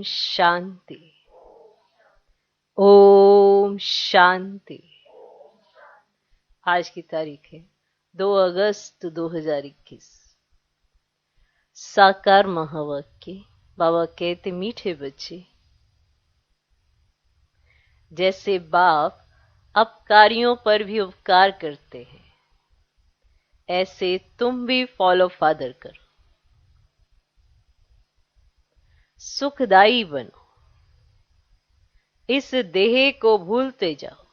शांति। ओम शांति। आज की तारीख है 2 अगस्त 2021। साकार महावाक्य। बाबा कहते, मीठे बच्चे, जैसे बाप अपकारियों पर भी उपकार करते हैं, ऐसे तुम भी फॉलो फादर करो। सुखदाई बनो, इस देह को भूलते जाओ।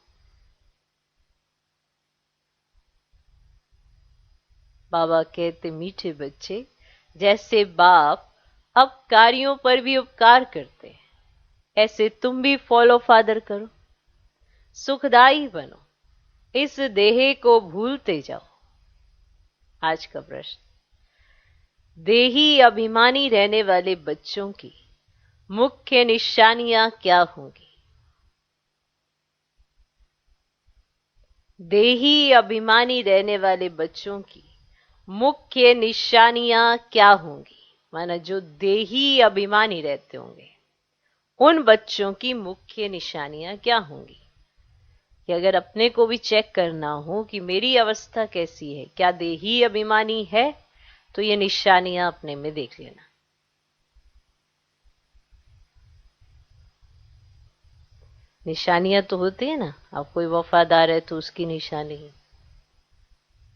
बाबा कहते, मीठे बच्चे, जैसे बाप अपकारियों पर भी उपकार करते हैं, ऐसे तुम भी फॉलो फादर करो। सुखदाई बनो, इस देह को भूलते जाओ। आज का प्रश्न, देही अभिमानी रहने वाले बच्चों की मुख्य निशानियां क्या होंगी? देही अभिमानी रहने वाले बच्चों की मुख्य निशानियां क्या होंगी? माना जो देही अभिमानी रहते होंगे, उन बच्चों की मुख्य निशानियां क्या होंगी? कि अगर अपने को भी चेक करना हो कि मेरी अवस्था कैसी है, क्या देही अभिमानी है, तो ये निशानियां अपने में देख लेना। निशानियां तो होती है ना, अब कोई वफादार है तो उसकी निशानी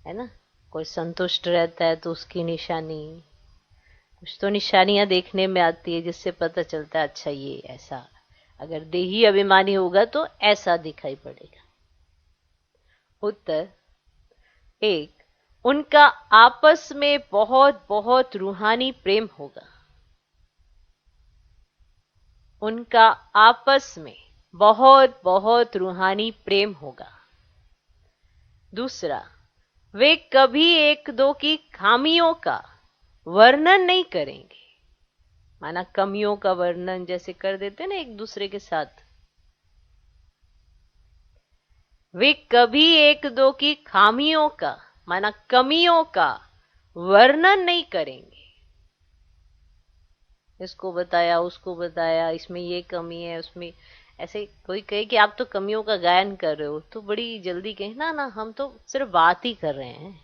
है ना, कोई संतुष्ट रहता है तो उसकी निशानी। कुछ तो निशानियां देखने में आती है जिससे पता चलता है, अच्छा ये ऐसा, अगर देही अभिमानी होगा तो ऐसा दिखाई पड़ेगा। उत्तर 1, उनका आपस में बहुत बहुत रूहानी प्रेम होगा। उनका आपस में बहुत बहुत रूहानी प्रेम होगा। दूसरा, वे कभी एक दो की खामियों का वर्णन नहीं करेंगे। माना कमियों का वर्णन जैसे कर देते ना एक दूसरे के साथ, वे कभी एक दो की खामियों का, माना कमियों का वर्णन नहीं करेंगे। इसको बताया, उसको बताया, इसमें ये कमी है, उसमें ऐसे कोई कहे कि आप तो कमियों का गायन कर रहे हो, तो बड़ी जल्दी कहे ना ना, हम तो सिर्फ बात ही कर रहे हैं,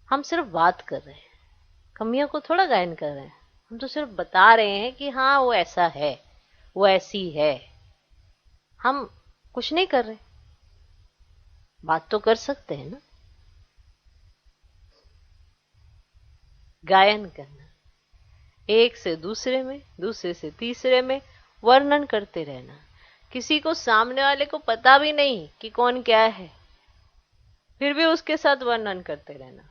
हम सिर्फ बात कर रहे हैं, कमियों को थोड़ा गायन कर रहे हैं, हम तो सिर्फ बता रहे हैं कि हाँ वो ऐसा है, वो ऐसी है, हम कुछ नहीं कर रहे। बात तो कर सकते हैं ना। गायन करना, एक से दूसरे में, दूसरे से तीसरे में वर्णन करते रहना। किसी को, सामने वाले को पता भी नहीं कि कौन क्या है, फिर भी उसके साथ वर्णन करते रहना।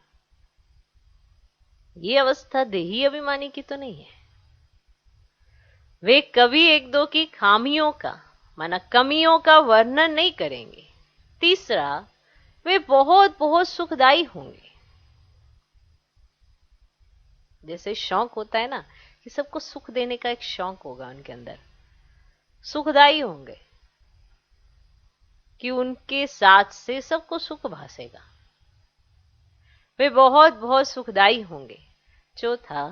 ये अवस्था देही अभिमानी की तो नहीं है। वे कभी एक दो की खामियों का, माना कमियों का वर्णन नहीं करेंगे। तीसरा, वे बहुत बहुत सुखदाई होंगे। जैसे शौक होता है ना कि सबको सुख देने का एक शौक होगा उनके अंदर, सुखदाई होंगे कि उनके साथ से सबको सुख भासेगा। वे बहुत बहुत सुखदाई होंगे। चौथा,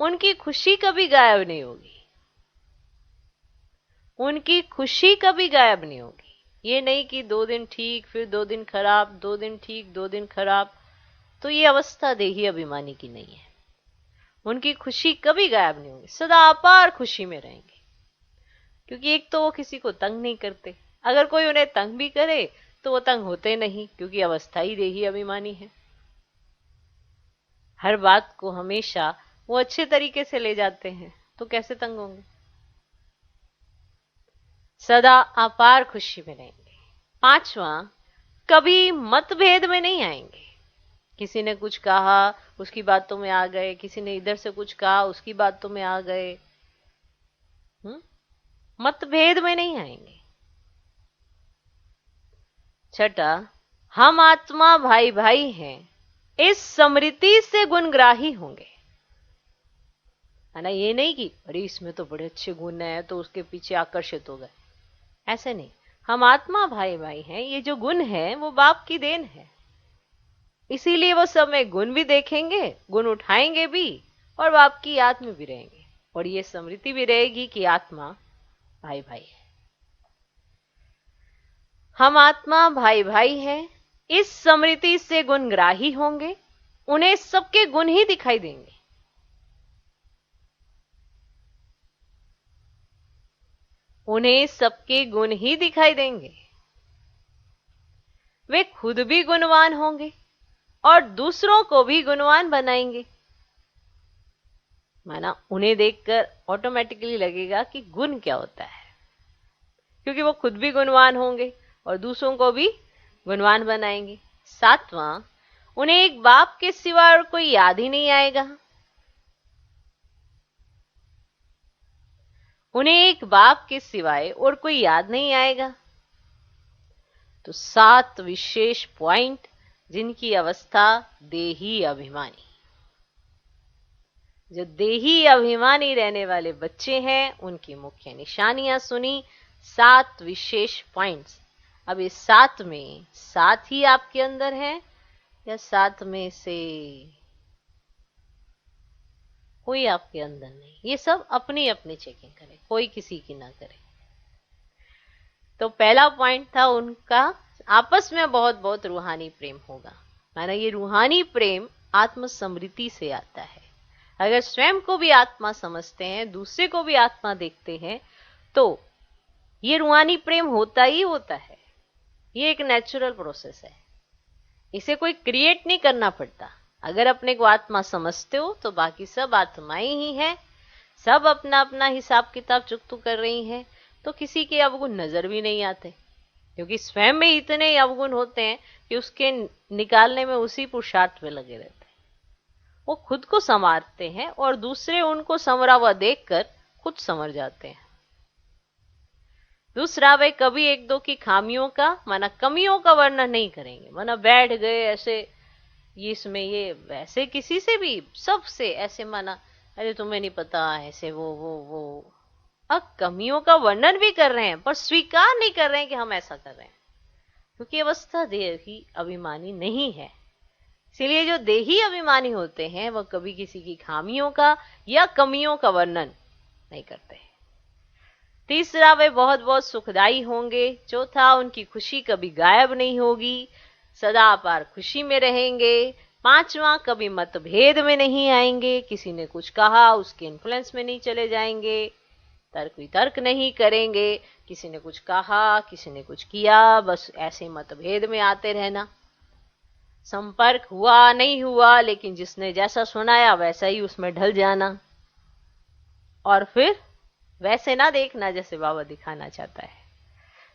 उनकी खुशी कभी गायब नहीं होगी। उनकी खुशी कभी गायब नहीं होगी। ये नहीं कि 2 दिन ठीक, फिर 2 दिन खराब, 2 दिन ठीक, 2 दिन खराब, तो ये अवस्था देही अभिमानी की नहीं है। उनकी खुशी कभी गायब नहीं होगी, सदा अपार खुशी में रहेंगे। क्योंकि एक तो वो किसी को तंग नहीं करते, अगर कोई उन्हें तंग भी करे तो वो तंग होते नहीं, क्योंकि अवस्था ही देही अभिमानी है। हर बात को हमेशा वो अच्छे तरीके से ले जाते हैं, तो कैसे तंग होंगे। सदा अपार खुशी में रहेंगे। 5वां, कभी मतभेद में नहीं आएंगे। किसी ने कुछ कहा, उसकी बातों में आ गए, किसी ने इधर से कुछ कहा, उसकी बातों में आ गए। मतभेद में नहीं आएंगे। 6, हम आत्मा भाई भाई हैं, इस स्मृति से गुणग्राही होंगे। है ना, ये नहीं कि अरे इसमें तो बड़े अच्छे गुण है तो उसके पीछे आकर्षित हो गए, ऐसे नहीं। हम आत्मा भाई भाई हैं, ये जो गुण है वो बाप की देन है, इसीलिए वो सब में गुण भी देखेंगे, गुण उठाएंगे भी, और बाप की याद में भी रहेंगे। और ये स्मृति भी रहेगी कि आत्मा भाई भाई है। हम आत्मा भाई भाई हैं, इस स्मृति से गुणग्राही होंगे, उन्हें सबके गुण ही दिखाई देंगे। उन्हें सबके गुण ही दिखाई देंगे। वे खुद भी गुणवान होंगे और दूसरों को भी गुणवान बनाएंगे। माना उन्हें देखकर ऑटोमेटिकली लगेगा कि गुण क्या होता है, क्योंकि वो खुद भी गुणवान होंगे और दूसरों को भी गुणवान बनाएंगे। सातवां, उन्हें एक बाप के सिवा और कोई याद ही नहीं आएगा। उन्हें एक बाप के सिवाय और कोई याद नहीं आएगा। तो 7 विशेष पॉइंट जिनकी अवस्था देही अभिमानी। जो देही अभिमानी रहने वाले बच्चे हैं उनकी मुख्य निशानियां सुनी, 7 विशेष पॉइंट्स। अब इस 7 में 7 ही आपके अंदर हैं या 7 में से कोई आपके अंदर नहीं? ये सब अपनी अपनी चेकिंग करें, कोई किसी की ना करे। तो पहला पॉइंट था उनका आपस में बहुत बहुत रूहानी प्रेम होगा। माना ये रूहानी प्रेम आत्म समृद्धि से आता है। अगर स्वयं को भी आत्मा समझते हैं, दूसरे को भी आत्मा देखते हैं, तो ये रूहानी प्रेम होता ही होता है। ये एक नेचुरल प्रोसेस है, इसे कोई क्रिएट नहीं करना पड़ता। अगर अपने को आत्मा समझते हो तो बाकी सब आत्माएं ही हैं, सब अपना अपना हिसाब किताब चुकतू कर रही हैं, तो किसी के अवगुण नजर भी नहीं आते, क्योंकि स्वयं में इतने अवगुण होते हैं कि उसके निकालने में उसी पुरुषार्थ में लगे रहते हैं। वो खुद को संवारते हैं और दूसरे उनको संवरा हुआ देखकर खुद संवर जाते हैं। दूसरा, वे कभी एक दो की खामियों का माना कमियों का वर्णन नहीं करेंगे। माना बैठ गए ऐसे ये इसमें ये वैसे किसी से भी सबसे ऐसे माना अरे तुम्हें नहीं पता ऐसे वो अब कमियों का वर्णन भी कर रहे हैं पर स्वीकार नहीं कर रहे हैं कि हम ऐसा कर रहे हैं, क्योंकि अवस्था देही अभिमानी नहीं है। इसीलिए जो देही अभिमानी होते हैं वह कभी किसी की खामियों का या कमियों का वर्णन नहीं करते। तीसरा, वे बहुत बहुत सुखदाई होंगे। चौथा, उनकी खुशी कभी गायब नहीं होगी, सदा अपार खुशी में रहेंगे। पांचवा, कभी मतभेद में नहीं आएंगे, किसी ने कुछ कहा उसके इन्फ्लुएंस में नहीं चले जाएंगे, तर्क वितर्क नहीं करेंगे, किसी ने कुछ कहा किसी ने कुछ किया बस ऐसे मतभेद में आते रहना। संपर्क हुआ नहीं हुआ लेकिन जिसने जैसा सुनाया वैसा ही उसमें ढल जाना, और फिर वैसे ना देखना जैसे बाबा दिखाना चाहता है।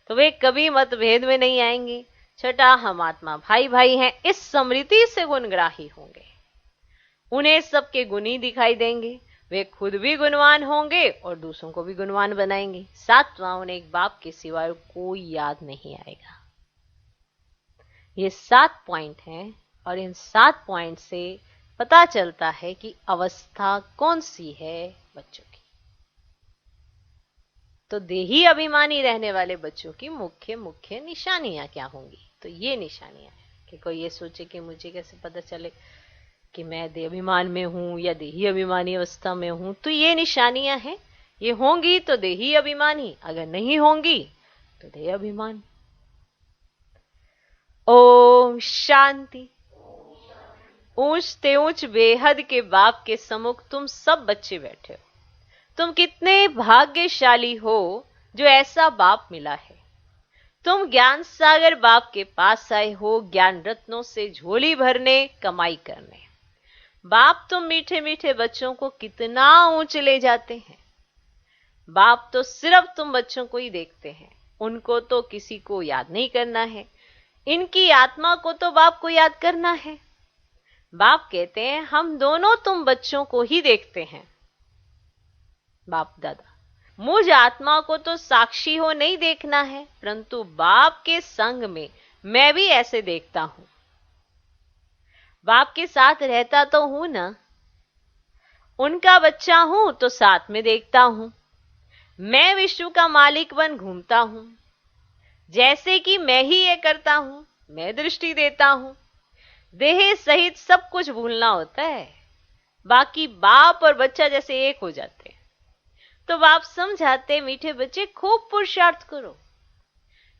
तो वे कभी मतभेद में नहीं आएंगे। छठा, हम आत्मा भाई भाई हैं, इस स्मृति से गुणग्राही होंगे, उन्हें सबके गुण ही दिखाई देंगे। वे खुद भी गुणवान होंगे और दूसरों को भी गुणवान बनाएंगे। सातवां, उन्हें एक बाप के सिवाय कोई याद नहीं आएगा। ये 7 पॉइंट हैं और इन 7 पॉइंट से पता चलता है कि अवस्था कौन सी है बच्चों की। तो देही अभिमानी रहने वाले बच्चों की मुख्य मुख्य निशानियां क्या होंगी? तो ये निशानियां हैं कि कोई ये सोचे कि मुझे कैसे पता चले कि मैं देह अभिमान में हूं या देही अभिमानी अवस्था में हूं। तो ये निशानियां हैं, ये होंगी तो देही अभिमानी, अगर नहीं होंगी तो देह अभिमान। ओम शांति। ऊंचते ऊंच बेहद के बाप के सम्मुख तुम सब बच्चे बैठे हो। तुम कितने भाग्यशाली हो जो ऐसा बाप मिला है। तुम ज्ञान सागर बाप के पास आए हो, ज्ञान रत्नों से झोली भरने, कमाई करने। बाप तो मीठे मीठे बच्चों को कितना ऊंचे ले जाते हैं। बाप तो सिर्फ तुम बच्चों को ही देखते हैं, उनको तो किसी को याद नहीं करना है। इनकी आत्मा को तो बाप को याद करना है। बाप कहते हैं हम दोनों तुम बच्चों को ही देखते हैं। बाप दादा, मुझ आत्मा को तो साक्षी हो नहीं देखना है, परंतु बाप के संग में मैं भी ऐसे देखता हूं। बाप के साथ रहता तो हूं ना, उनका बच्चा हूं तो साथ में देखता हूं। मैं विश्व का मालिक बन घूमता हूं, जैसे कि मैं ही ये करता हूं, मैं दृष्टि देता हूं। देह सहित सब कुछ भूलना होता है, बाकी बाप और बच्चा जैसे एक हो जाते हैं। तो बाप समझाते, मीठे बच्चे खूब पुरुषार्थ करो।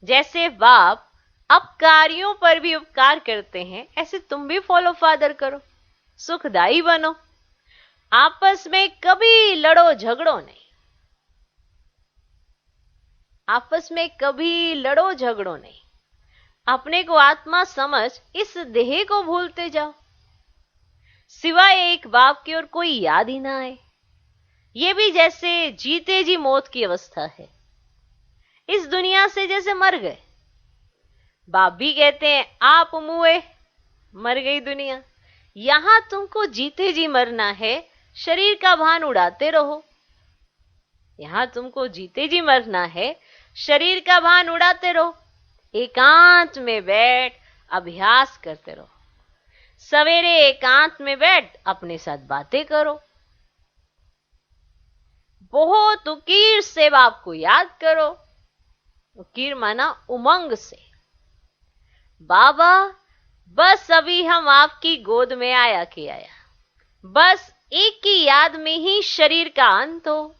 जैसे बाप अपकारियों पर भी उपकार करते हैं, ऐसे तुम भी फॉलो फादर करो, सुखदाई बनो। आपस में कभी लड़ो झगड़ो नहीं, आपस में कभी लड़ो झगड़ो नहीं। अपने को आत्मा समझ इस देह को भूलते जाओ, सिवाय एक बाप की और कोई याद ही ना आए। ये भी जैसे जीते जी मौत की अवस्था है, इस दुनिया से जैसे मर गए। बाप भी कहते हैं आप मुए, मर गई दुनिया। यहां तुमको जीते जी मरना है, शरीर का भान उड़ाते रहो। यहां तुमको जीते जी मरना है, शरीर का भान उड़ाते रहो। एकांत में बैठ अभ्यास करते रहो। सवेरे एकांत में बैठ अपने साथ बातें करो। बहुत उकीर से बाप को याद करो। उकीर माना उमंग से। बाबा बस अभी हम आपकी गोद में आया कि आया, बस एक की याद में ही शरीर का अंत हो,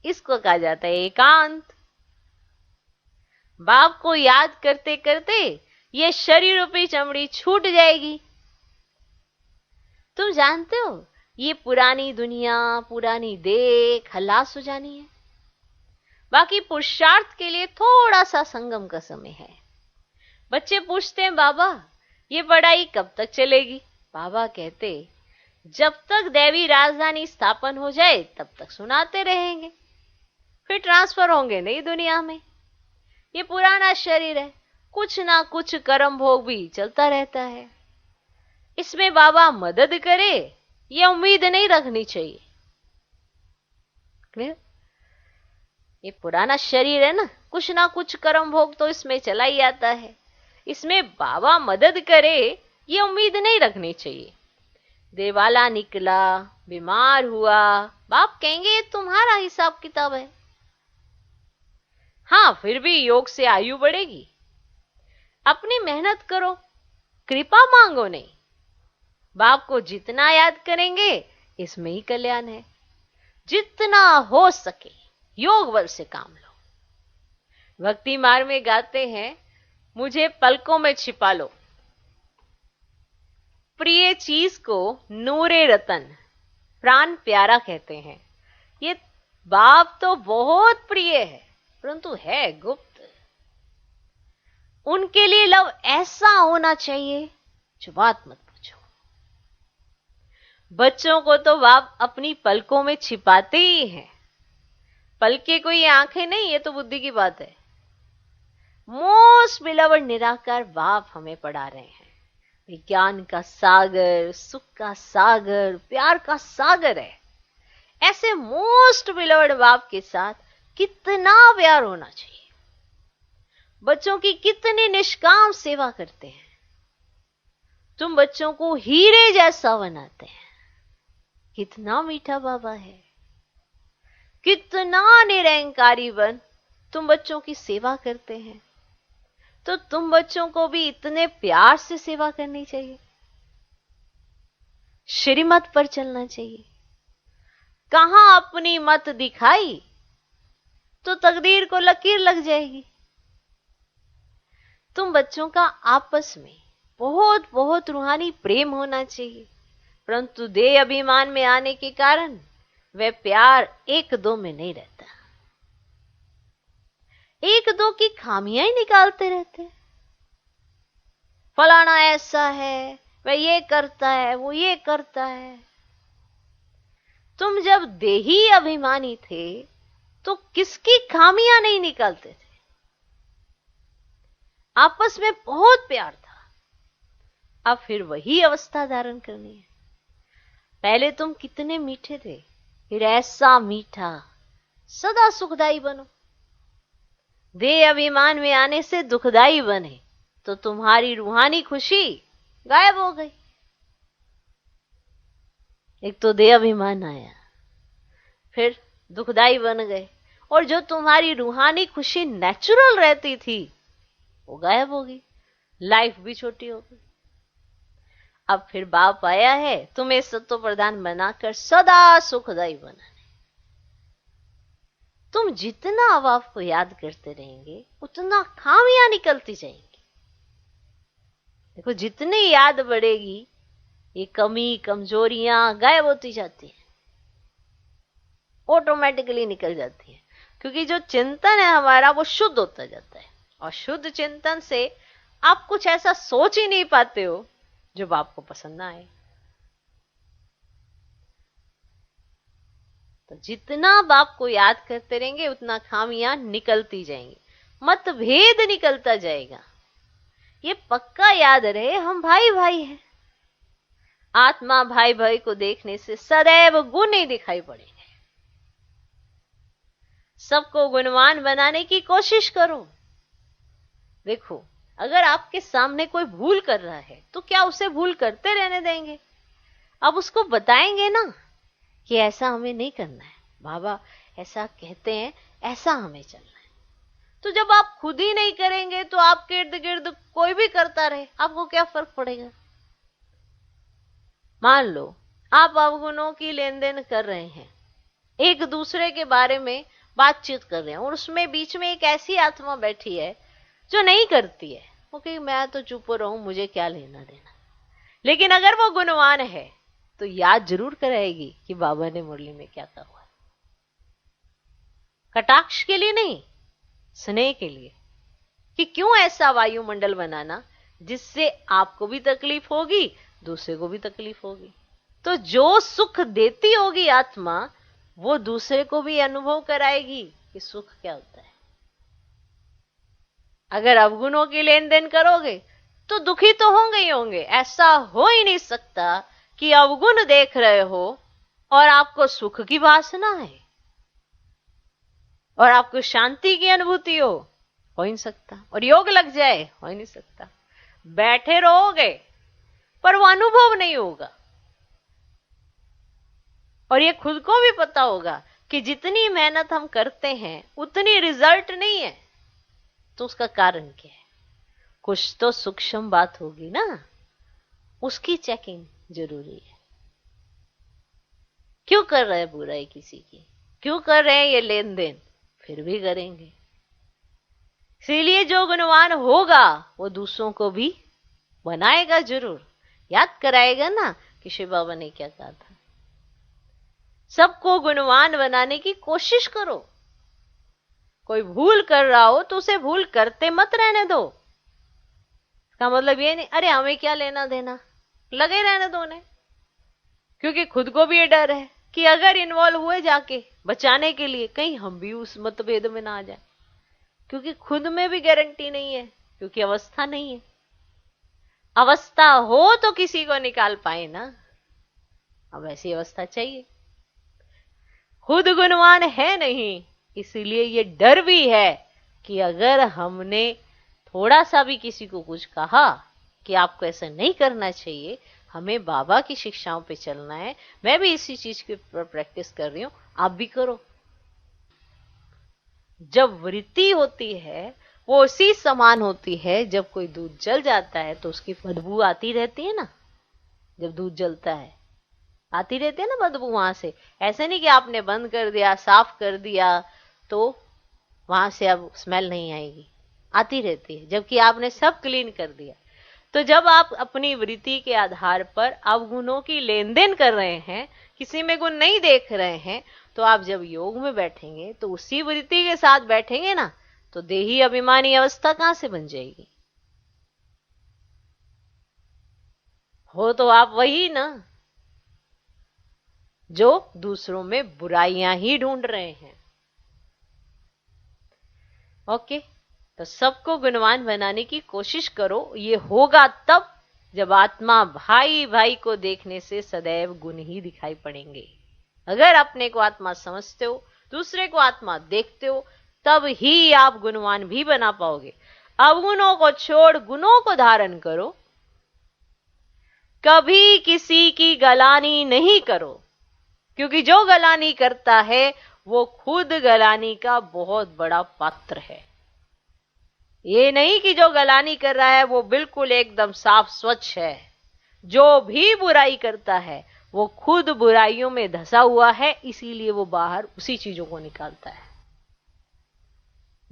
इसको कहा जाता है एकांत। बाप को याद करते करते ये शरीर रूपी चमड़ी छूट जाएगी। तुम जानते हो ये पुरानी दुनिया, पुरानी देह खलास हो जानी है। बाकी पुरुषार्थ के लिए थोड़ा सा संगम का समय है। बच्चे पूछते हैं बाबा ये पढ़ाई कब तक चलेगी? बाबा कहते जब तक दैवी राजधानी स्थापन हो जाए तब तक सुनाते रहेंगे, फिर ट्रांसफर होंगे नई दुनिया में। ये पुराना शरीर है, कुछ ना कुछ कर्म भोग भी चलता रहता है। इसमें बाबा मदद करे ये उम्मीद नहीं रखनी चाहिए। क्लियर? ये पुराना शरीर है ना, कुछ ना कुछ कर्म भोग तो इसमें चला ही आता है। इसमें बाबा मदद करे ये उम्मीद नहीं रखनी चाहिए। देवाला निकला, बीमार हुआ, बाप कहेंगे तुम्हारा हिसाब किताब है। हाँ, फिर भी योग से आयु बढ़ेगी। अपनी मेहनत करो, कृपा मांगो नहीं। बाप को जितना याद करेंगे इसमें ही कल्याण है। जितना हो सके योग बल से काम लो। भक्ति मार्ग में गाते हैं मुझे पलकों में छिपा लो, प्रिय चीज को नूरे रतन, प्राण प्यारा कहते हैं। ये बाप तो बहुत प्रिय है परंतु है गुप्त। उनके लिए लव ऐसा होना चाहिए जो बात मत पूछो। बच्चों को तो बाप अपनी पलकों में छिपाते ही हैं। पलके कोई आंखें नहीं, ये तो बुद्धि की बात है। मोस्ट बिलवर्ड निराकार बाप हमें पढ़ा रहे हैं। विज्ञान का सागर, सुख का सागर, प्यार का सागर है। ऐसे मोस्ट बिलवर्ड बाप के साथ कितना प्यार होना चाहिए। बच्चों की कितनी निष्काम सेवा करते हैं। तुम बच्चों को हीरे जैसा बनाते हैं। कितना मीठा बाबा है, कितना निरंकारी बन तुम बच्चों की सेवा करते हैं। तो तुम बच्चों को भी इतने प्यार से सेवा करनी चाहिए। श्रीमत पर चलना चाहिए। कहां अपनी मत दिखाई तो तकदीर को लकीर लग जाएगी। तुम बच्चों का आपस में बहुत बहुत रूहानी प्रेम होना चाहिए, परंतु देह अभिमान में आने के कारण वह प्यार एक दो में नहीं रहता। एक दो की खामियां ही निकालते रहते। फलाना ऐसा है, वह ये करता है, वो ये करता है। तुम जब देही अभिमानी थे तो किसकी खामियां नहीं निकालते थे। आपस में बहुत प्यार था। अब फिर वही अवस्था धारण करनी है। पहले तुम कितने मीठे थे, फिर ऐसा मीठा सदा सुखदाई बनो। देह अभिमान में आने से दुखदाई बने तो तुम्हारी रूहानी खुशी गायब हो गई। एक तो देह अभिमान आया, फिर दुखदाई बन गए, और जो तुम्हारी रूहानी खुशी नेचुरल रहती थी वो गायब हो गई। लाइफ भी छोटी हो गई। अब फिर बाप आया है तुम्हें सत्व प्रदान बनाकर सदा सुखदाई बनाने। तुम जितना अब आपको याद करते रहेंगे उतना खामियां निकलती जाएंगी। देखो जितनी याद बढ़ेगी ये कमी कमजोरियां गायब होती जाती है, ऑटोमेटिकली निकल जाती है, क्योंकि जो चिंतन है हमारा वो शुद्ध होता जाता है। और शुद्ध चिंतन से आप कुछ ऐसा सोच ही नहीं पाते हो जो आपको पसंद ना आए। तो जितना बाप को याद करते रहेंगे उतना खामियां निकलती जाएंगी, मतभेद निकलता जाएगा। ये पक्का याद रहे, हम भाई भाई हैं। आत्मा भाई भाई को देखने से सदैव गुण ही दिखाई पड़ेंगे। सबको गुणवान बनाने की कोशिश करो। देखो अगर आपके सामने कोई भूल कर रहा है तो क्या उसे भूल करते रहने देंगे? अब उसको बताएंगे ना कि ऐसा हमें नहीं करना है, बाबा ऐसा कहते हैं, ऐसा हमें चलना है। तो जब आप खुद ही नहीं करेंगे तो आपके इर्द गिर्द कोई भी करता रहे, आपको क्या फर्क पड़ेगा? मान लो आप अवगुणों की लेन देन कर रहे हैं, एक दूसरे के बारे में बातचीत कर रहे हैं, और उसमें बीच में एक ऐसी आत्मा बैठी है जो नहीं करती है, वो कहे मैं तो चुप रहूं, मुझे क्या लेना देना। लेकिन अगर वो गुणवान है तो याद जरूर कराएगी कि बाबा ने मुरली में क्या कहा। कटाक्ष के लिए नहीं, स्नेह के लिए, कि क्यों ऐसा वायुमंडल बनाना जिससे आपको भी तकलीफ होगी, दूसरे को भी तकलीफ होगी। तो जो सुख देती होगी आत्मा वो दूसरे को भी अनुभव कराएगी कि सुख क्या होता है। अगर अवगुणों की लेन देन करोगे तो दुखी तो होंगे ही होंगे। ऐसा हो ही नहीं सकता कि अवगुण देख रहे हो और आपको सुख की वासना है और आपको शांति की अनुभूति हो ही नहीं सकता। और योग लग जाए, हो ही नहीं सकता। बैठे रहोगे पर वो अनुभव नहीं होगा। और ये खुद को भी पता होगा कि जितनी मेहनत हम करते हैं उतनी रिजल्ट नहीं है। तो उसका कारण क्या है? कुछ तो सूक्ष्म बात होगी ना, उसकी चेकिंग जरूरी है। क्यों कर रहे हैं बुराई किसी की, क्यों कर रहे हैं ये लेन देन, फिर भी करेंगे। इसीलिए जो गुणवान होगा वो दूसरों को भी बनाएगा, जरूर याद कराएगा ना कि शिव बाबा ने क्या कहा था। सबको गुणवान बनाने की कोशिश करो। कोई भूल कर रहा हो तो उसे भूल करते मत रहने दो। इसका मतलब ये नहीं अरे हमें क्या लेना देना, लगे रहने दो उन्हें। क्योंकि खुद को भी ये डर है कि अगर इन्वॉल्व हुए जाके बचाने के लिए, कहीं हम भी उस मतभेद में ना आ जाए। क्योंकि खुद में भी गारंटी नहीं है, क्योंकि अवस्था नहीं है। अवस्था हो तो किसी को निकाल पाए ना, अब ऐसी अवस्था चाहिए। खुद गुणवान है नहीं, इसीलिए ये डर भी है कि अगर हमने थोड़ा सा भी किसी को कुछ कहा कि आपको ऐसा नहीं करना चाहिए, हमें बाबा की शिक्षाओं पे चलना है, मैं भी इसी चीज की प्रैक्टिस कर रही हूं, आप भी करो। जब वृत्ति होती है वो उसी समान होती है। जब कोई दूध जल जाता है तो उसकी बदबू आती रहती है ना, जब दूध जलता है आती रहती है ना बदबू वहां से। ऐसे नहीं कि आपने बंद कर दिया, साफ कर दिया तो वहां से अब स्मेल नहीं आएगी, आती रहती है, जबकि आपने सब क्लीन कर दिया। तो जब आप अपनी वृत्ति के आधार पर अवगुणों की लेन देन कर रहे हैं, किसी में गुण नहीं देख रहे हैं, तो आप जब योग में बैठेंगे तो उसी वृत्ति के साथ बैठेंगे ना, तो देही अभिमानी अवस्था कहां से बन जाएगी? हो तो आप वही ना जो दूसरों में बुराइयां ही ढूंढ रहे हैं। ओके, तो सबको गुणवान बनाने की कोशिश करो। ये होगा तब जब आत्मा भाई भाई को देखने से सदैव गुण ही दिखाई पड़ेंगे। अगर अपने को आत्मा समझते हो, दूसरे को आत्मा देखते हो, तब ही आप गुणवान भी बना पाओगे। अवगुणों को छोड़ गुणों को धारण करो। कभी किसी की गलानी नहीं करो, क्योंकि जो गलानी करता है वो खुद गलानी का बहुत बड़ा पात्र है। ये नहीं कि जो गलानी कर रहा है वो बिल्कुल एकदम साफ स्वच्छ है। जो भी बुराई करता है वो खुद बुराइयों में धंसा हुआ है, इसीलिए वो बाहर उसी चीजों को निकालता है।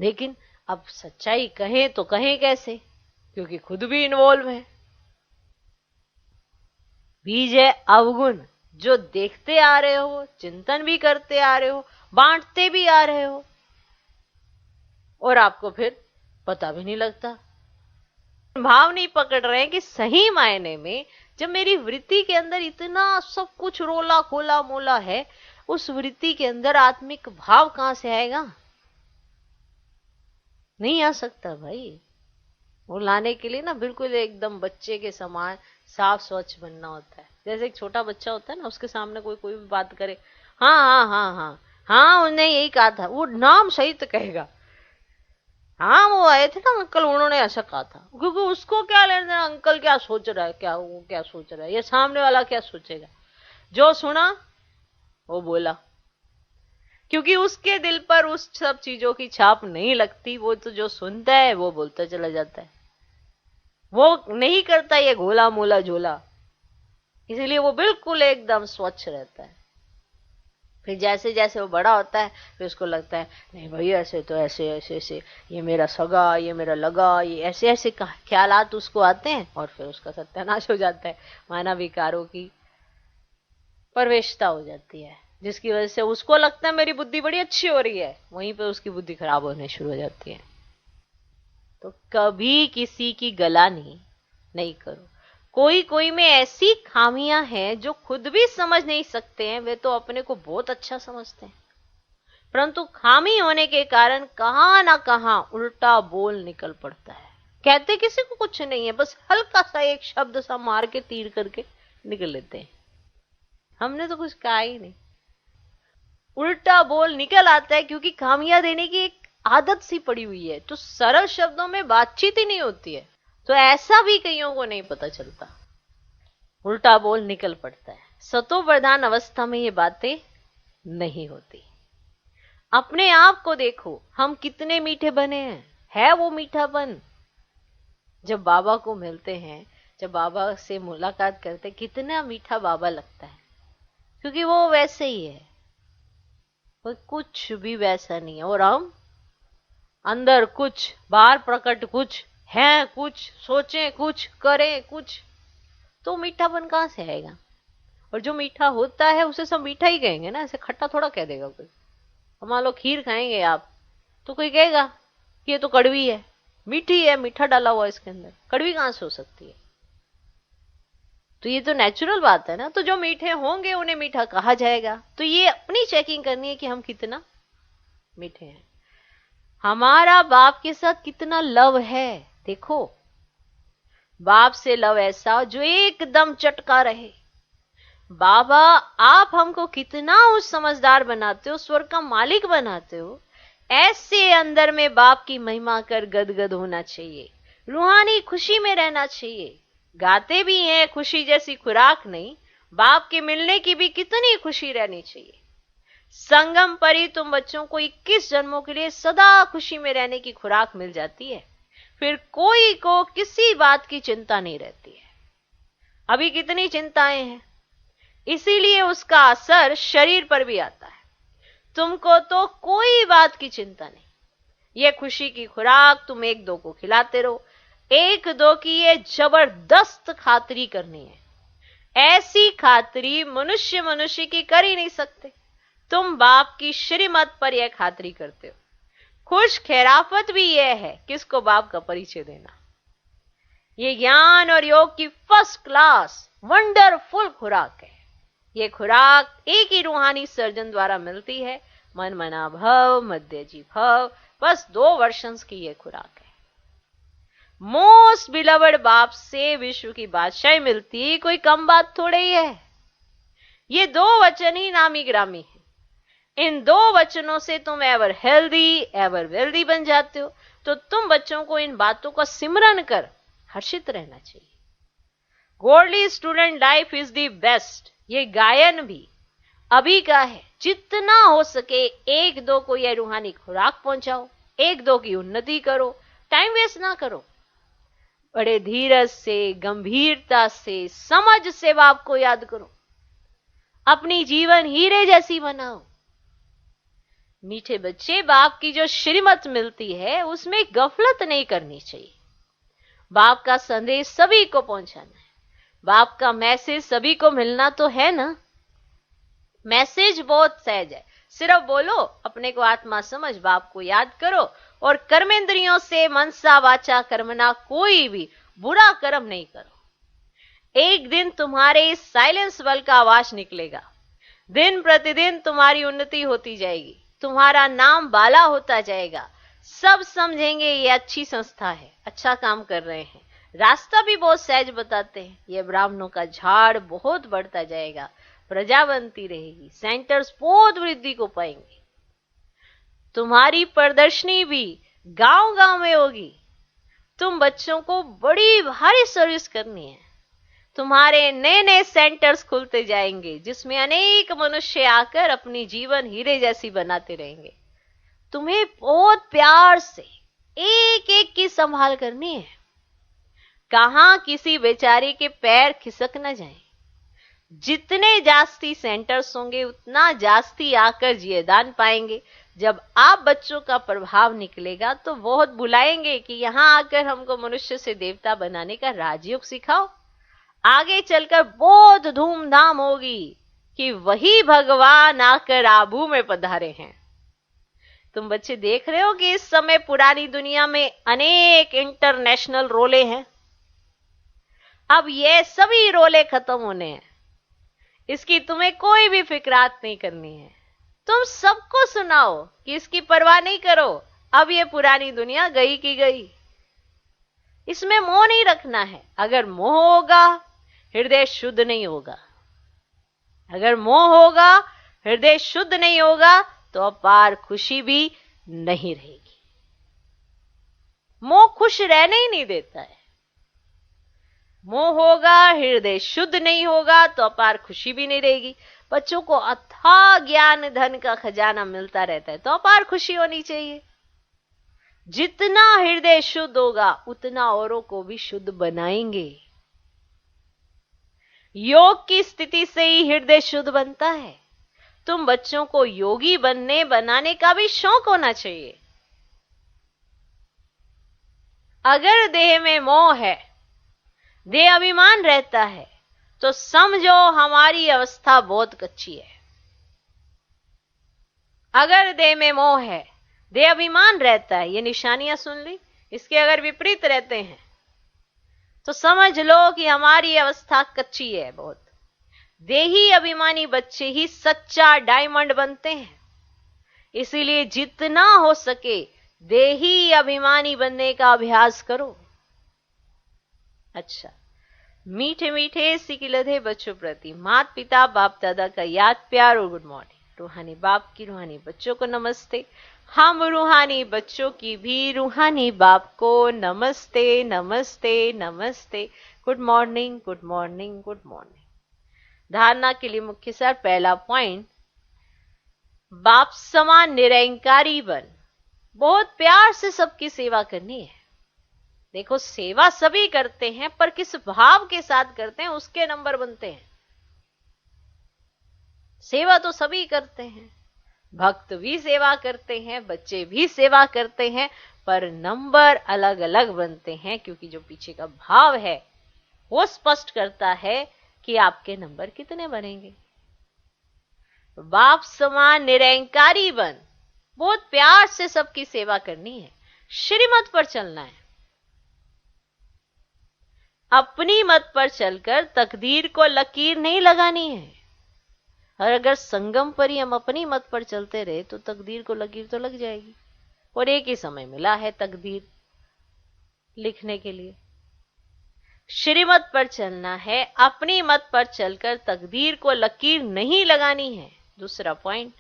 लेकिन अब सच्चाई कहें तो कहें कैसे, क्योंकि खुद भी इन्वॉल्व है। बीज है अवगुण, जो देखते आ रहे हो, चिंतन भी करते आ रहे हो, बांटते भी आ रहे हो, और आपको फिर पता भी नहीं लगता, भाव नहीं पकड़ रहे हैं कि सही मायने में जब मेरी वृत्ति के अंदर इतना सब कुछ रोला खोला मोला है, उस वृत्ति के अंदर आत्मिक भाव कहां से आएगा? नहीं आ सकता भाई। वो लाने के लिए ना बिल्कुल एकदम बच्चे के समान साफ स्वच्छ बनना होता है। जैसे एक छोटा बच्चा होता है ना, उसके सामने कोई कोई भी बात करे, हाँ हाँ हाँ हाँ हाँ उन्हें यही कहा था, वो नाम सहित कहेगा, हाँ वो आए थे ना अंकल, उन्होंने ऐसा कहा था, क्योंकि उसको क्या लेना देना अंकल क्या सोच रहा है, क्या वो क्या सोच रहा है, ये सामने वाला क्या सोचेगा। जो सुना वो बोला, क्योंकि उसके दिल पर उस सब चीजों की छाप नहीं लगती, वो तो जो सुनता है वो बोलता चला जाता है, वो नहीं करता ये घोला मोला झोला, इसीलिए वो बिल्कुल एकदम स्वच्छ रहता है। फिर जैसे जैसे वो बड़ा होता है, फिर उसको लगता है नहीं भाई ऐसे तो ऐसे ऐसे ऐसे, ये मेरा सगा, ये मेरा लगा, ये ऐसे ऐसे ख्यालात उसको आते हैं, और फिर उसका सत्यानाश हो जाता है। मानव विकारों की प्रवेशता हो जाती है, जिसकी वजह से उसको लगता है मेरी बुद्धि बड़ी अच्छी हो रही है, वहीं पे उसकी बुद्धि खराब होने शुरू हो जाती है। तो कभी किसी की गलानी नहीं करो। कोई कोई में ऐसी खामियां हैं जो खुद भी समझ नहीं सकते हैं, वे तो अपने को बहुत अच्छा समझते हैं, परंतु खामी होने के कारण कहां ना कहां उल्टा बोल निकल पड़ता है। कहते किसी को कुछ नहीं है, बस हल्का सा एक शब्द सा मार के तीर करके निकल लेते हैं, हमने तो कुछ कहा ही नहीं, उल्टा बोल निकल आता है, क्योंकि खामियां देने की एक आदत सी पड़ी हुई है, तो सरल शब्दों में बातचीत ही नहीं होती है। तो ऐसा भी कईयों को नहीं पता चलता, उल्टा बोल निकल पड़ता है। सतो प्रधान अवस्था में ये बातें नहीं होती। अपने आप को देखो, हम कितने मीठे बने हैं, है वो मीठापन। जब बाबा को मिलते हैं, जब बाबा से मुलाकात करते हैं, कितना मीठा बाबा लगता है, क्योंकि वो वैसे ही है, वो कुछ भी वैसा नहीं है, और हम अंदर कुछ, बाहर प्रकट कुछ है, कुछ सोचें कुछ, करें कुछ, तो मीठापन कहां से आएगा? और जो मीठा होता है उसे सब मीठा ही कहेंगे ना, ऐसे खट्टा थोड़ा कह देगा कोई। मान लो खीर खाएंगे आप, तो कोई कहेगा कि ये तो कड़वी है, मीठी है, मीठा डाला हुआ इसके अंदर, कड़वी कहां से हो सकती है? तो ये तो नेचुरल बात है ना। तो जो मीठे होंगे उन्हें मीठा कहा जाएगा। तो ये अपनी चेकिंग करनी है कि हम कितना मीठे हैं, हमारा बाप के साथ कितना लव है। देखो, बाप से लव ऐसा जो एकदम चटका रहे। बाबा आप हमको कितना उस समझदार बनाते हो, स्वर्ग का मालिक बनाते हो, ऐसे अंदर में बाप की महिमा कर गदगद होना चाहिए, रूहानी खुशी में रहना चाहिए। गाते भी हैं खुशी जैसी खुराक नहीं, बाप के मिलने की भी कितनी खुशी रहनी चाहिए। संगम पर ही तुम बच्चों को 21 जन्मों के लिए सदा खुशी में रहने की खुराक मिल जाती है, फिर कोई को किसी बात की चिंता नहीं रहती है। अभी कितनी चिंताएं हैं, इसीलिए उसका असर शरीर पर भी आता है। तुमको तो कोई बात की चिंता नहीं, ये खुशी की खुराक तुम एक दो को खिलाते रहो। एक दो की ये जबरदस्त खातिरी करनी है, ऐसी खातिरी मनुष्य मनुष्य की कर ही नहीं सकते। तुम बाप की श्रीमत पर यह खातिरी करते हो। खुश खैराफत भी यह है किसको बाप का परिचय देना। ये ज्ञान और योग की फर्स्ट क्लास वंडरफुल खुराक है। ये खुराक एक ही रूहानी सर्जन द्वारा मिलती है, मन मना भव मध्यजी भव, बस 2 वर्षंस की ये खुराक है। मोस्ट बिलवर्ड बाप से विश्व की बादशाही मिलती, कोई कम बात थोड़े ही है। ये 2 वचन ही नामी ग्रामी है। इन 2 वचनों से तुम एवर हेल्दी एवर वेल्दी बन जाते हो। तो तुम बच्चों को इन बातों का सिमरन कर हर्षित रहना चाहिए। Godly student life is the best. ये गायन भी अभी का है। जितना हो सके 1-2 को यह रूहानी खुराक पहुंचाओ, 1-2 की उन्नति करो, टाइम वेस्ट ना करो। बड़े धीरज से, गंभीरता से, समझ से बाप को याद करो। अपनी जीवन हीरे जैसी बनाओ। मीठे बच्चे, बाप की जो श्रीमत मिलती है उसमें गफलत नहीं करनी चाहिए। बाप का संदेश सभी को पहुंचाना है, बाप का मैसेज सभी को मिलना तो है ना। मैसेज बहुत सहज है, सिर्फ बोलो, अपने को आत्मा समझ, बाप को याद करो और कर्मेंद्रियों से मनसा वाचा कर्मना कोई भी बुरा कर्म नहीं करो। एक दिन तुम्हारे इस साइलेंस बल का आवाज निकलेगा, दिन प्रतिदिन तुम्हारी उन्नति होती जाएगी, तुम्हारा नाम बाला होता जाएगा, सब समझेंगे ये अच्छी संस्था है, अच्छा काम कर रहे हैं। रास्ता भी बहुत सहज बताते हैं, ये ब्राह्मणों का झाड़ बहुत बढ़ता जाएगा, प्रजा बनती रहेगी, सेंटर्स बहुत वृद्धि को पाएंगे। तुम्हारी प्रदर्शनी भी गांव गांव में होगी, तुम बच्चों को बड़ी भारी सर्विस करनी है। तुम्हारे नए नए सेंटर्स खुलते जाएंगे जिसमें अनेक मनुष्य आकर अपनी जीवन हीरे जैसी बनाते रहेंगे। तुम्हें बहुत प्यार से एक एक की संभाल करनी है, कहां किसी बेचारे के पैर खिसक न जाएं। जितने जास्ती सेंटर्स होंगे उतना जास्ती आकर जियदान पाएंगे। जब आप बच्चों का प्रभाव निकलेगा तो बहुत बुलाएंगे कि यहां आकर हमको मनुष्य से देवता बनाने का राजयोग सिखाओ। आगे चलकर बहुत धूमधाम होगी कि वही भगवान आकर आबू में पधारे हैं। तुम बच्चे देख रहे हो कि इस समय पुरानी दुनिया में अनेक इंटरनेशनल रोले हैं। अब ये सभी रोले खत्म होने हैं, इसकी तुम्हें कोई भी फिक्रात नहीं करनी है। तुम सबको सुनाओ कि इसकी परवाह नहीं करो, अब ये पुरानी दुनिया गई की गई, इसमें मोह नहीं रखना है। अगर मोह होगा हृदय शुद्ध नहीं होगा, अगर मोह होगा हृदय शुद्ध नहीं होगा तो अपार खुशी भी नहीं रहेगी। मोह खुश रहने ही नहीं देता है। मोह होगा हृदय शुद्ध नहीं होगा तो अपार खुशी भी नहीं रहेगी। बच्चों को अथाह ज्ञान धन का खजाना मिलता रहता है तो अपार खुशी होनी चाहिए। जितना हृदय शुद्ध होगा उतना औरों को भी शुद्ध बनाएंगे। योग की स्थिति से ही हृदय शुद्ध बनता है। तुम बच्चों को योगी बनाने का भी शौक होना चाहिए। अगर देह में मोह है, देह अभिमान रहता है, तो समझो हमारी अवस्था बहुत कच्ची है। अगर देह में मोह है, देह अभिमान रहता है, ये निशानियां सुन ली, इसके अगर विपरीत रहते हैं तो समझ लो कि हमारी अवस्था कच्ची है बहुत। देही अभिमानी बच्चे ही सच्चा डायमंड बनते हैं। इसीलिए जितना हो सके देही अभिमानी बनने का अभ्यास करो। अच्छा, मीठे मीठे सिकिलधे बच्चों प्रति माता पिता बाप दादा का याद प्यार और गुड मॉर्निंग। रूहानी बाप की रूहानी बच्चों को नमस्ते। हम रूहानी बच्चों की भी रूहानी बाप को नमस्ते नमस्ते नमस्ते। Good morning good morning good morning. धारणा के लिए मुख्य सार, पहला पॉइंट, बाप समान निरंकारी बन। बहुत प्यार से सबकी सेवा करनी है। देखो, सेवा सभी करते हैं पर किस भाव के साथ करते हैं उसके नंबर बनते हैं। सेवा तो सभी करते हैं, भक्त भी सेवा करते हैं, बच्चे भी सेवा करते हैं, पर नंबर अलग अलग बनते हैं क्योंकि जो पीछे का भाव है वो स्पष्ट करता है कि आपके नंबर कितने बनेंगे। बाप समान निरंकारी बन। बहुत प्यार से सबकी सेवा करनी है, श्रीमत पर चलना है। अपनी मत पर चलकर तकदीर को लकीर नहीं लगानी है। और अगर संगम पर ही हम अपनी मत पर चलते रहे तो तकदीर को लकीर तो लग जाएगी। और एक ही समय मिला है तकदीर लिखने के लिए। श्रीमत पर चलना है, अपनी मत पर चलकर तकदीर को लकीर नहीं लगानी है। दूसरा पॉइंट,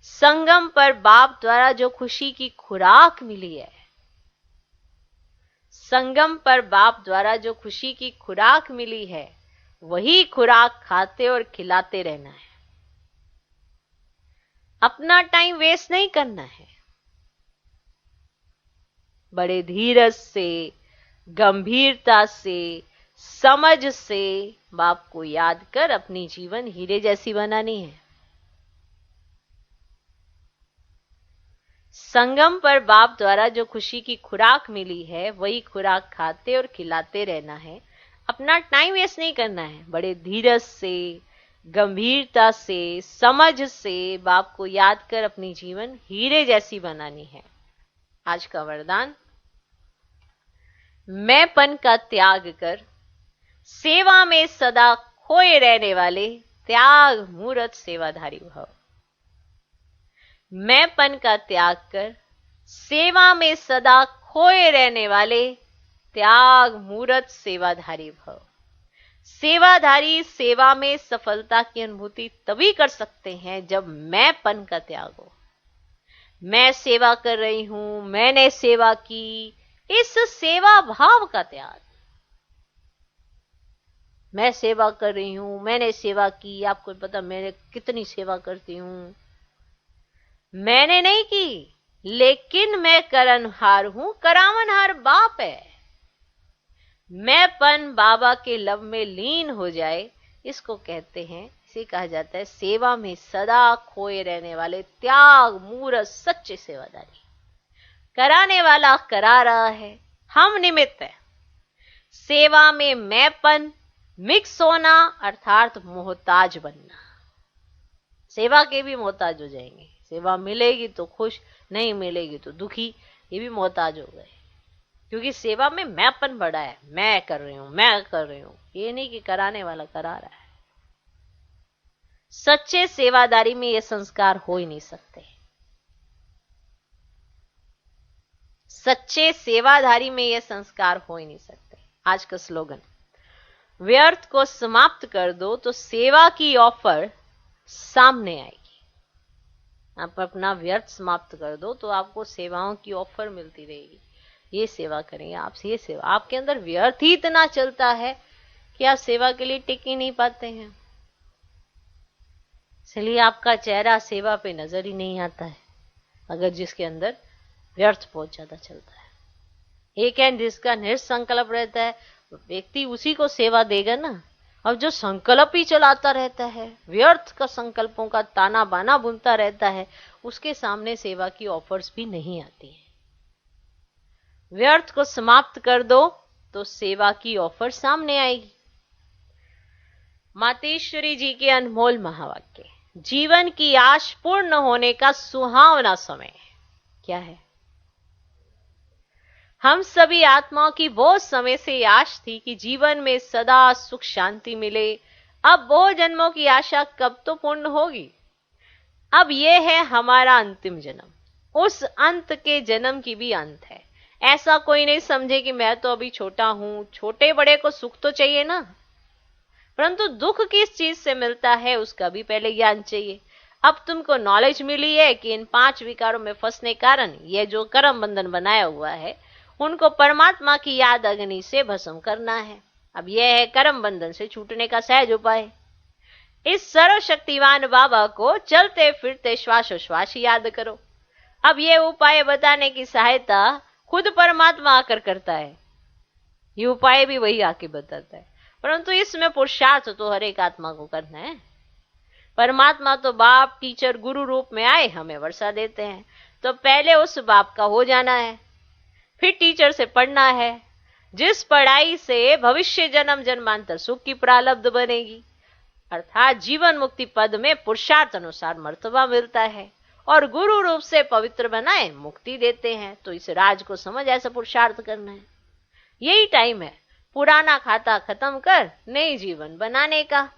संगम पर बाप द्वारा जो खुशी की खुराक मिली है, संगम पर बाप द्वारा जो खुशी की खुराक मिली है वही खुराक खाते और खिलाते रहना है। अपना टाइम वेस्ट नहीं करना है। बड़े धीरज से, गंभीरता से, समझ से बाप को याद कर अपनी जीवन हीरे जैसी बनानी है। संगम पर बाप द्वारा जो खुशी की खुराक मिली है वही खुराक खाते और खिलाते रहना है। अपना टाइम वेस्ट नहीं करना है, बड़े धीरज से, गंभीरता से, समझ से बाप को याद कर अपनी जीवन हीरे जैसी बनानी है। आज का वरदान, मैंपन का त्याग कर सेवा में सदा खोए रहने वाले त्याग मूर्त सेवाधारी भव। मैंपन का त्याग कर सेवा में सदा खोए रहने वाले त्याग मूर्त सेवाधारी भव। सेवाधारी सेवा में सफलता की अनुभूति तभी कर सकते हैं जब मैंपन का त्याग हो। मैं सेवा कर रही हूं, मैंने सेवा की, इस सेवा भाव का त्याग। मैं सेवा कर रही हूं, मैंने सेवा की, आपको पता मैंने कितनी सेवा करती हूं। मैंने नहीं की, लेकिन मैं करनहार हूं, करावनहार बाप है। मैंपन बाबा के लब में लीन हो जाए, इसको कहते हैं, इसे कहा जाता है सेवा में सदा खोए रहने वाले त्याग मूर्त सच्चे सेवादारी। कराने वाला करा रहा है, हम निमित्त है। सेवा में मैंपन मिक्स होना अर्थात मोहताज बनना। सेवा के भी मोहताज हो जाएंगे। सेवा मिलेगी तो खुश, नहीं मिलेगी तो दुखी, ये भी मोहताज हो गए, क्योंकि सेवा में मैंपन बढ़ा है। मैं कर रही हूं, मैं कर रही हूं, ये नहीं कि कराने वाला करा रहा है। सच्चे सेवादारी में ये संस्कार हो ही नहीं सकते। सच्चे सेवाधारी में ये संस्कार हो ही नहीं सकते। आज का स्लोगन, व्यर्थ को समाप्त कर दो तो सेवा की ऑफर सामने आएगी। आप अपना व्यर्थ समाप्त कर दो तो आपको सेवाओं की ऑफर मिलती रहेगी। ये सेवा करेंगे, आपसे ये सेवा। आपके अंदर व्यर्थ ही इतना चलता है कि आप सेवा के लिए टिक ही नहीं पाते हैं, इसलिए आपका चेहरा सेवा पे नजर ही नहीं आता है। अगर जिसके अंदर व्यर्थ बहुत ज्यादा चलता है। एक है जिसका निसंकल्प रहता है, व्यक्ति उसी को सेवा देगा ना। और जो संकल्प ही चलाता रहता है, व्यर्थ का संकल्पों का ताना बाना बुनता रहता है, उसके सामने सेवा की ऑफर्स भी नहीं आती है। व्यर्थ को समाप्त कर दो तो सेवा की ऑफर सामने आएगी। मातेश्वरी जी के अनमोल महावाक्य, जीवन की आश पूर्ण होने का सुहावना समय क्या है? हम सभी आत्माओं की बहुत समय से आश थी कि जीवन में सदा सुख शांति मिले। अब बहुत जन्मों की आशा कब तो पूर्ण होगी। अब यह है हमारा अंतिम जन्म। उस अंत के जन्म की भी अंत है। ऐसा कोई नहीं समझे कि मैं तो अभी छोटा हूं, छोटे बड़े को सुख तो चाहिए ना, परंतु दुख किस चीज से मिलता है उसका भी पहले ज्ञान चाहिए। अब तुमको नॉलेज मिली है कि इन 5 विकारों में फंसने कारण ये जो कर्म बंधन बनाया हुआ है, उनको परमात्मा की याद अग्नि से भस्म करना है। अब यह है कर्म बंधन से छूटने का सहज उपाय। इस सर्वशक्तिवान बाबा को चलते फिरते श्वासोश्वास याद करो। अब यह उपाय बताने की सहायता खुद परमात्मा आकर करता है। ये उपाय भी वही आके बताता है, परंतु इसमें पुरुषार्थ तो हर एक आत्मा को करना है। परमात्मा तो बाप, टीचर, गुरु रूप में आए हमें वर्षा देते हैं, तो पहले उस बाप का हो जाना है, फिर टीचर से पढ़ना है, जिस पढ़ाई से भविष्य जन्म जन्मांतर सुख की प्रारब्ध बनेगी, अर्थात जीवन मुक्ति पद में पुरुषार्थ अनुसार मर्तबा मिलता है, और गुरु रूप से पवित्र बनाए मुक्ति देते हैं। तो इस राज को समझ ऐसा पुरुषार्थ करना है। यही टाइम है पुराना खाता खत्म कर नई जीवन बनाने का।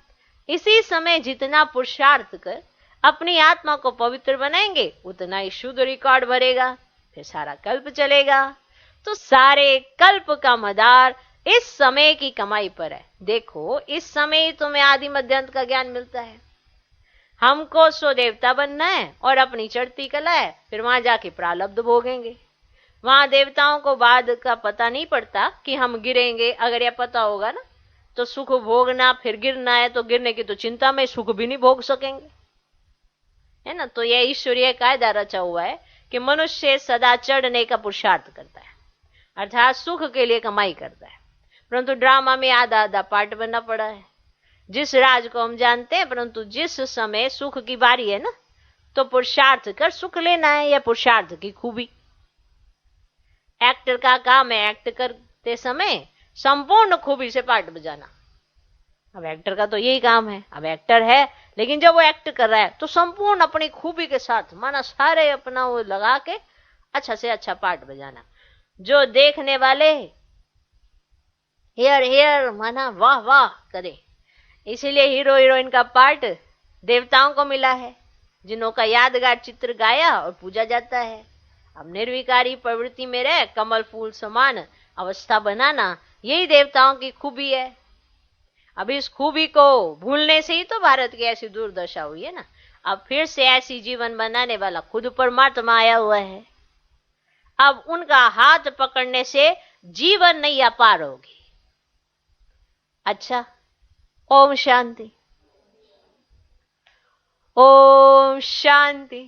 इसी समय जितना पुरुषार्थ कर अपनी आत्मा को पवित्र बनाएंगे, उतना ही शुद्ध रिकॉर्ड भरेगा, फिर सारा कल्प चलेगा। तो सारे कल्प का मदार इस समय की कमाई पर है। देखो, इस समय ही तुम्हें आदि मध्यांत का ज्ञान मिलता है। हमको सो देवता बनना है और अपनी चढ़ती कला है, फिर वहां जाके प्रारब्ध भोगेंगे। वहां देवताओं को बाद का पता नहीं पड़ता कि हम गिरेंगे। अगर यह पता होगा ना तो सुख भोगना फिर गिरना है, तो गिरने की तो चिंता में सुख भी नहीं भोग सकेंगे, है ना। तो यह ईश्वरीय कायदा रचा हुआ है कि मनुष्य सदा चढ़ने का पुरुषार्थ करता है, अर्थात सुख के लिए कमाई करता है। परंतु ड्रामा में आधा आधा पार्ट बनना पड़ा है। जिस राज को हम जानते हैं, परंतु जिस समय सुख की बारी है ना, तो पुरुषार्थ कर सुख लेना है, या पुरुषार्थ की खूबी। एक्टर का काम है एक्ट करते समय संपूर्ण खूबी से पार्ट बजाना। अब एक्टर का तो यही काम है। अब एक्टर है, लेकिन जब वो एक्ट कर रहा है तो संपूर्ण अपनी खूबी के साथ माना सारे अपना वो लगा के अच्छा से अच्छा पार्ट बजाना। जो देखने वाले हेयर हेयर माना वाह वाह करे। इसीलिए हीरो हीरोइन का पार्ट देवताओं को मिला है, जिन्हों का यादगार चित्र गाया और पूजा जाता है। अब निर्विकारी प्रवृत्ति में रह कमल फूल समान अवस्था बनाना, यही देवताओं की खूबी है। अब इस खूबी को भूलने से ही तो भारत की ऐसी दुर्दशा हुई है ना। अब फिर से ऐसी जीवन बनाने वाला खुद परमात्मा आया हुआ है। अब उनका हाथ पकड़ने से जीवन नैया पार होगी। अच्छा, ओम शांति, ओम शांति।